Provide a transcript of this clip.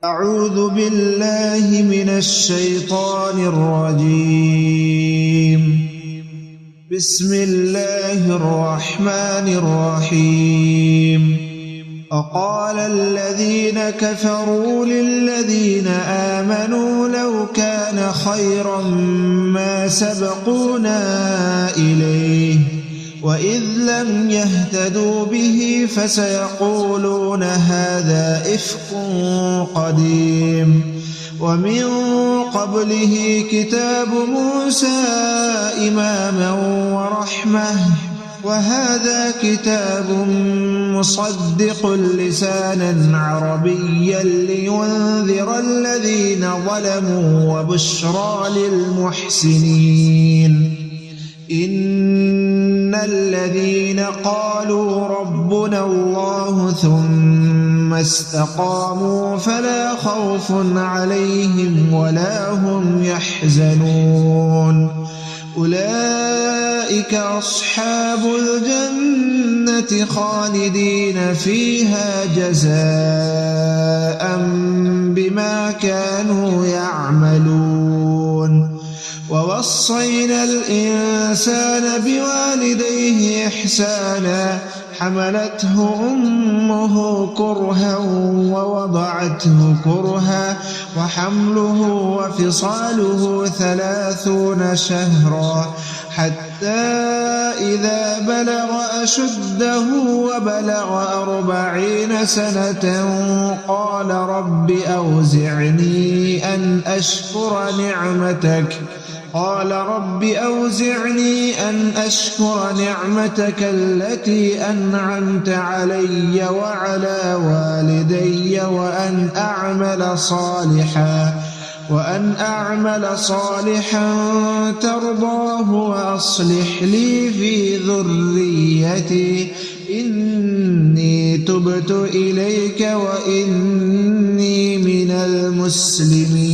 أعوذ بالله من الشيطان الرجيم. بسم الله الرحمن الرحيم. وقال الذين كفروا للذين آمنوا لو كان خيرا ما سبقونا إليه وإذ لم يهتدوا به فسيقولون هذا إفك قديم ومن قبله كتاب موسى إماما ورحمة وهذا كتاب مصدق لسانا عربيا لينذر الذين ظلموا وبشرى للمحسنين. إن الذين قالوا ربنا الله ثم استقاموا فلا خوف عليهم ولا هم يحزنون. أولئك أصحاب الجنة خالدين فيها جزاء بما كانوا يعملون. ووصينا الإنسان بوالديه إحسانا حملته أمه كرها ووضعته كرها وحمله وفصاله 30 شهرا حتى إذا بلغ أشده وبلغ 40 سنة قال رب أوزعني أن أشكر نعمتك التي أنعمت علي وعلى والدي وأن أعمل صالحا ترضاه وأصلح لي في ذريتي إني تبت إليك وإني من المسلمين.